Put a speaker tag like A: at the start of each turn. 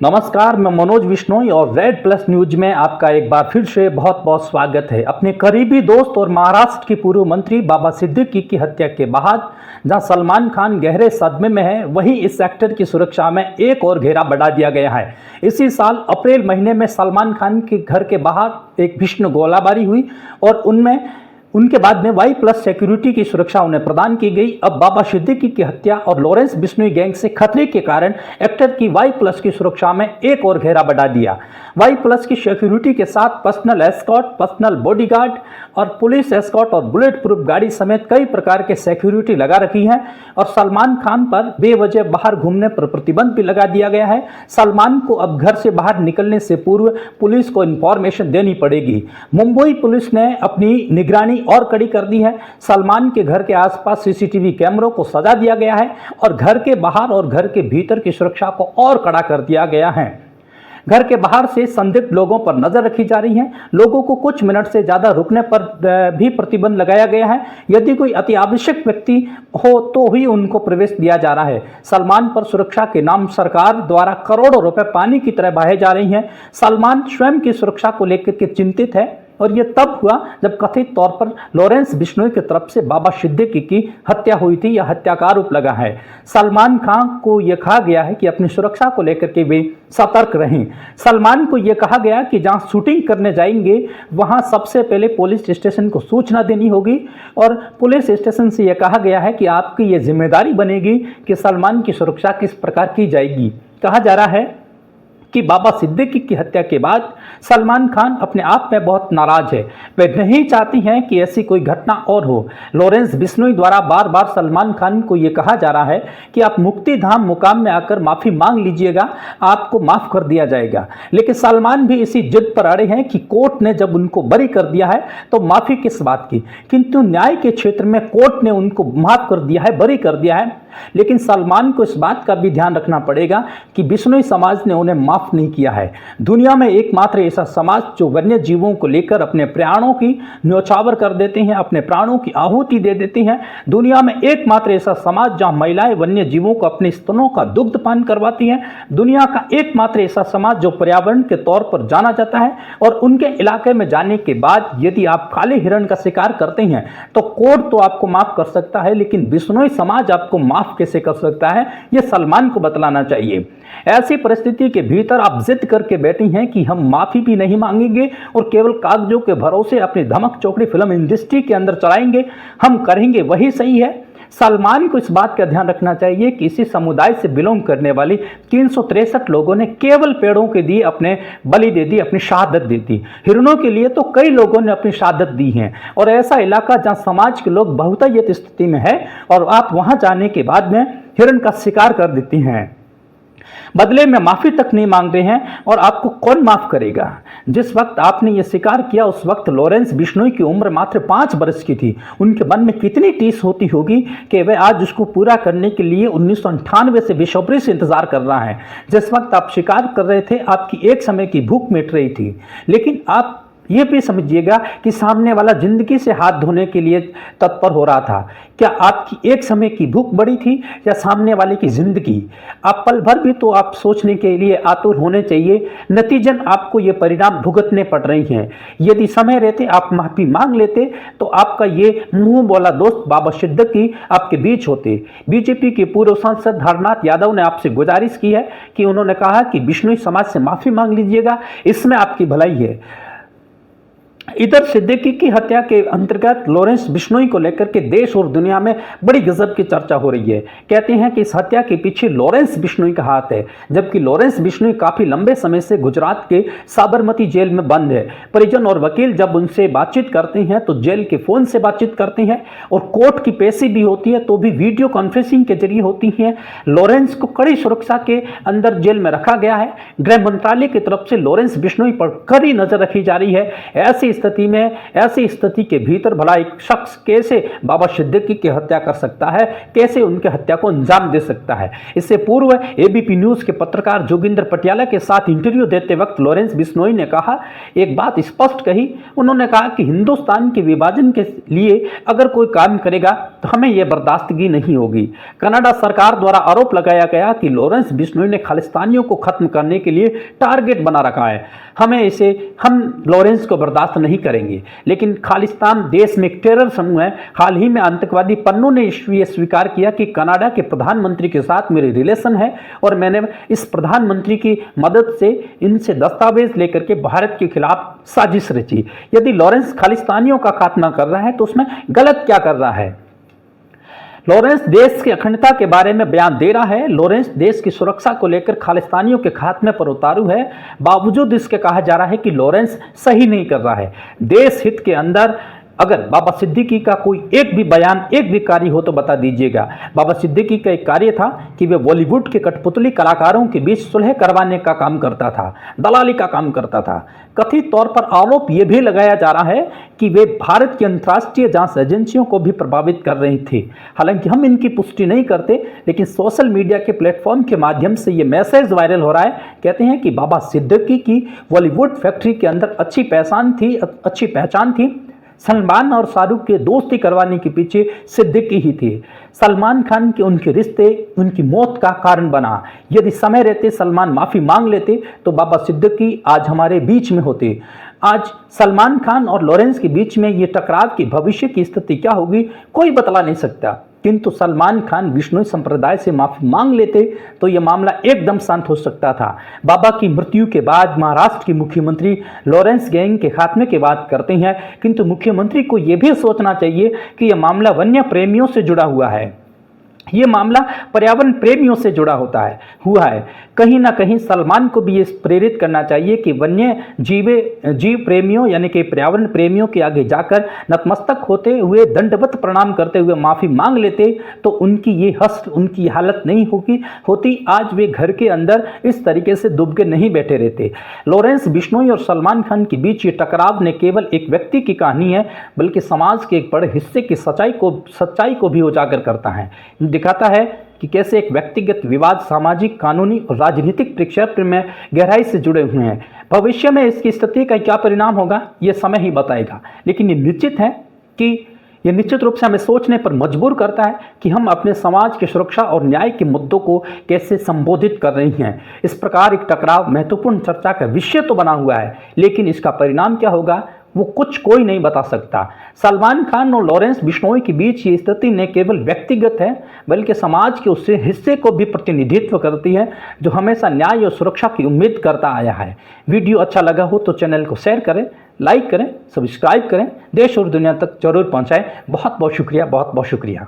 A: नमस्कार, मैं मनोज बिश्नोई और रेड प्लस न्यूज में आपका एक बार फिर से बहुत बहुत स्वागत है। अपने करीबी दोस्त और महाराष्ट्र के पूर्व मंत्री बाबा सिद्दीकी की हत्या के बाद जहां सलमान खान गहरे सदमे में है, वहीं इस एक्टर की सुरक्षा में एक और घेरा बढ़ा दिया गया है। इसी साल अप्रैल महीने में सलमान खान के घर के बाहर एक भीषण गोलाबारी हुई और उनके बाद में वाई प्लस सिक्योरिटी की सुरक्षा उन्हें प्रदान की गई। अब बाबा सिद्दीकी की हत्या और लॉरेंस बिश्नोई गैंग से खतरे के कारण एक्टर की वाई प्लस की सुरक्षा में एक और घेरा बढ़ा दिया। वाई प्लस की सिक्योरिटी के साथ पर्सनल एस्कॉर्ट, पर्सनल बॉडीगार्ड और पुलिस एस्कॉर्ट और बुलेट प्रूफ गाड़ी समेत कई प्रकार के सिक्योरिटी लगा रखी है और सलमान खान पर बेवजह बाहर घूमने पर प्रतिबंध भी लगा दिया गया है। सलमान को अब घर से बाहर निकलने से पूर्व पुलिस को इंफॉर्मेशन देनी पड़ेगी। मुंबई पुलिस ने अपनी निगरानी और कड़ी कर दी है। सलमान के घर के आसपास सीसीटीवी कैमरों को सजा दिया गया है और घर के बाहर और घर के भीतर की सुरक्षा को और कड़ा कर दिया गया है। घर के बाहर से संदिग्ध लोगों पर नजर रखी जा रही है। लोगों को कुछ मिनट से ज्यादा रुकने पर भी प्रतिबंध लगाया गया है। यदि कोई अति आवश्यक व्यक्ति हो तो ही उनको प्रवेश दिया जा रहा है। सलमान पर सुरक्षा के नाम सरकार द्वारा करोड़ों रुपए पानी की तरह बहाए जा रही हैं। सलमान स्वयं की सुरक्षा को लेकर के चिंतित है और यह तब हुआ जब कथित तौर पर लॉरेंस बिश्नोई की तरफ से बाबा सिद्दीकी की हत्या हुई थी या हत्या का आरोप लगा है। सलमान खान को यह कहा गया है कि अपनी सुरक्षा को लेकर के वे सतर्क रहें। सलमान को यह कहा गया कि जहां शूटिंग करने जाएंगे वहां सबसे पहले पुलिस स्टेशन को सूचना देनी होगी और पुलिस स्टेशन से यह कहा गया है कि आपकी यह जिम्मेदारी बनेगी कि सलमान की सुरक्षा किस प्रकार की जाएगी। कहा जा रहा है कि बाबा सिद्दीकी की हत्या के बाद सलमान खान अपने आप में बहुत नाराज है। वे नहीं चाहती हैं कि ऐसी कोई घटना और हो। लॉरेंस बिश्नोई द्वारा बार बार सलमान खान को यह कहा जा रहा है कि आप मुक्ति धाम मुकाम में आकर माफी मांग लीजिएगा, आपको माफ कर दिया जाएगा। लेकिन सलमान भी इसी जिद पर अड़े हैं कि कोर्ट ने जब उनको बरी कर दिया है तो माफी किस बात की। किंतु न्याय के क्षेत्र में कोर्ट ने उनको माफ कर दिया है, बरी कर दिया है, लेकिन सलमान को इस बात का भी ध्यान रखना पड़ेगा कि बिश्नोई समाज ने उन्हें माफ नहीं किया है। दुनिया में एकमात्र ऐसा समाज जो वन्य जीवों को लेकर अपने प्राणों की न्यौछावर कर देते हैं, अपने प्राणों की आहुति दे देते हैं। दुनिया में एकमात्र ऐसा समाज जहां महिलाएं वन्य जीवों को अपने स्तनों का दुग्ध पान करवाती हैं। दुनिया का एकमात्र ऐसा समाज जो पर्यावरण के तौर पर जाना जाता है और उनके इलाके में जाने के बाद यदि आप काले हिरण का शिकार करते हैं तो कोर्ट तो आपको माफ कर सकता है, लेकिन बिश्नोई समाज आपको माफ कैसे कर सकता है, यह सलमान को बतलाना चाहिए। ऐसी परिस्थिति के भीतर आप जिद करके बैठी हैं कि हम माफी भी नहीं मांगेंगे और केवल कागजों के भरोसे अपनी धमक चौकड़ी फिल्म इंडस्ट्री के अंदर चलाएंगे, हम करेंगे वही सही है। सलमान को इस बात का ध्यान रखना चाहिए कि इसी समुदाय से बिलोंग करने वाली 363 लोगों ने केवल पेड़ों के लिए अपने बलि दे दी, अपनी शहादत दे दी। हिरणों के लिए तो कई लोगों ने अपनी शहादत दी है और ऐसा इलाका जहां समाज के लोग बहुतायत स्थिति में है और आप वहां जाने के बाद में हिरण का शिकार कर देती हैं, बदले में माफी तक नहीं मांग रहे हैं और आपको कौन माफ करेगा। जिस वक्त आपने यह स्वीकार किया उस वक्त लॉरेंस बिश्नोई की उम्र मात्र 5 वर्ष की थी। उनके मन में कितनी टीस होती होगी कि वह आज उसको पूरा करने के लिए 1998 से बेसब्री से इंतजार कर रहा है। जिस वक्त आप शिकार कर रहे थे आपकी एक समय की भूख मिट रही थी, लेकिन आप ये भी समझिएगा कि सामने वाला जिंदगी से हाथ धोने के लिए तत्पर हो रहा था। क्या आपकी एक समय की भूख बड़ी थी या सामने वाले की जिंदगी? आप पल भर भी तो आप सोचने के लिए आतुर होने चाहिए। नतीजन आपको ये परिणाम भुगतने पड़ रही हैं। यदि समय रहते आप माफी मांग लेते तो आपका ये मुंह बोला दोस्त बाबा सिद्दीकी आपके बीच होते। बीजेपी के पूर्व सांसद हरनाथ यादव ने आपसे गुजारिश की है कि उन्होंने कहा कि बिश्नोई समाज से माफी मांग लीजिएगा, इसमें आपकी भलाई है। इधर सिद्दीकी की हत्या के अंतर्गत लॉरेंस बिश्नोई को लेकर के देश और दुनिया में बड़ी गजब की चर्चा हो रही है। कहते हैं कि इस हत्या के पीछे लॉरेंस बिश्नोई का हाथ है, जबकि लॉरेंस बिश्नोई काफी लंबे समय से गुजरात के साबरमती जेल में बंद है। परिजन और वकील जब उनसे बातचीत करते हैं तो जेल के फोन से बातचीत करते हैं और कोर्ट की पेशी भी होती है तो भी वीडियो कॉन्फ्रेंसिंग के जरिए होती है। लॉरेंस को कड़ी सुरक्षा के अंदर जेल में रखा गया है। गृह मंत्रालय की तरफ से लॉरेंस बिश्नोई पर कड़ी नजर रखी जा रही है। ऐसी स्थिति में, ऐसी स्थिति के भीतर भला एक शख्स कैसे बाबा सिद्दीकी की हत्या कर सकता है, कैसे उनके हत्या को अंजाम दे सकता है। इससे पूर्व एबीपी न्यूज के पत्रकार जोगिंदर पटियाला के साथ इंटरव्यू देते वक्त लॉरेंस बिश्नोई ने कहा, एक बात स्पष्ट कही। उन्होंने कहा कि हिंदुस्तान के विभाजन के लिए अगर कोई काम करेगा तो हमें यह बर्दाश्तगी नहीं होगी। कनाडा सरकार द्वारा आरोप लगाया गया कि लॉरेंस बिश्नोई ने खालिस्तानियों को खत्म करने के लिए टारगेट बना रखा है। हम लॉरेंस को बर्दाश्त नहीं करेंगे। लेकिन खालिस्तान देश में एक टेरर समूह है। हाल ही में आतंकवादी पन्नू ने ये स्वीकार किया कि कनाडा के प्रधानमंत्री के साथ मेरे रिलेशन है और मैंने इस प्रधानमंत्री की मदद से इनसे दस्तावेज लेकर के भारत के खिलाफ साजिश रची। यदि लॉरेंस खालिस्तानियों का खात्मा कर रहा है तो उसमें गलत क्या कर रहा है? लॉरेंस देश की अखंडता के बारे में बयान दे रहा है। लॉरेंस देश की सुरक्षा को लेकर खालिस्तानियों के खात्मे पर उतारू है। बावजूद इसके कहा जा रहा है कि लॉरेंस सही नहीं कर रहा है। देश हित के अंदर अगर बाबा सिद्दीकी का कोई एक भी बयान, एक भी कार्य हो तो बता दीजिएगा। बाबा सिद्दीकी का एक कार्य था कि वे बॉलीवुड के कठपुतली कलाकारों के बीच सुलह करवाने का काम करता था, दलाली का काम करता था। कथित तौर पर आरोप यह भी लगाया जा रहा है कि वे भारत की अंतर्राष्ट्रीय जांच एजेंसियों को भी प्रभावित कर रही थी। हालांकि हम इनकी पुष्टि नहीं करते, लेकिन सोशल मीडिया के प्लेटफॉर्म के माध्यम से ये मैसेज वायरल हो रहा है। कहते हैं कि बाबा सिद्दीकी की बॉलीवुड फैक्ट्री के अंदर अच्छी पहचान थी। सलमान और शाहरुख के दोस्ती करवाने के पीछे सिद्दीकी ही थे। सलमान खान के उनके रिश्ते उनकी मौत का कारण बना। यदि समय रहते सलमान माफ़ी मांग लेते तो बाबा सिद्दीकी आज हमारे बीच में होते। आज सलमान खान और लॉरेंस के बीच में ये टकराव की भविष्य की स्थिति क्या होगी कोई बतला नहीं सकता। किंतु सलमान खान बिश्नोई संप्रदाय से माफी मांग लेते तो यह मामला एकदम शांत हो सकता था। बाबा की मृत्यु के बाद महाराष्ट्र की मुख्यमंत्री लॉरेंस गैंग के खात्मे की बात करते हैं, किंतु मुख्यमंत्री को यह भी सोचना चाहिए कि यह मामला वन्य प्रेमियों से जुड़ा हुआ है। ये मामला पर्यावरण प्रेमियों से जुड़ा हुआ है। कहीं ना कहीं सलमान को भी ये प्रेरित करना चाहिए कि वन्य जीव प्रेमियों यानी कि पर्यावरण प्रेमियों के आगे जाकर नतमस्तक होते हुए दंडवत प्रणाम करते हुए माफ़ी मांग लेते तो उनकी हालत नहीं होती। आज वे घर के अंदर इस तरीके से डूब के नहीं बैठे रहते। लॉरेंस बिश्नोई और सलमान खान के बीच ये टकराव न केवल एक व्यक्ति की कहानी है, बल्कि समाज के एक बड़े हिस्से की सच्चाई को भी उजागर करता है। दिखाता है कि कैसे एक व्यक्तिगत विवाद सामाजिक, कानूनी और राजनीतिक क्षेत्र में गहराई से जुड़े हुए हैं। भविष्य में इसकी स्थिति का क्या परिणाम होगा ये समय ही बताएगा, लेकिन ये निश्चित रूप से हमें सोचने पर मजबूर करता है कि हम अपने समाज की सुरक्षा और न्याय के मुद्दों को कैसे संबोधित कर रही हैं। इस प्रकार एक टकराव महत्वपूर्ण चर्चा का विषय तो बना हुआ है, लेकिन इसका परिणाम क्या होगा वो कोई नहीं बता सकता। सलमान खान और लॉरेंस बिश्नोई के बीच ये स्थिति न केवल व्यक्तिगत है, बल्कि समाज के उस हिस्से को भी प्रतिनिधित्व करती है जो हमेशा न्याय और सुरक्षा की उम्मीद करता आया है। वीडियो अच्छा लगा हो तो चैनल को शेयर करें, लाइक करें, सब्सक्राइब करें, देश और दुनिया तक जरूर पहुंचाएं। बहुत बहुत शुक्रिया।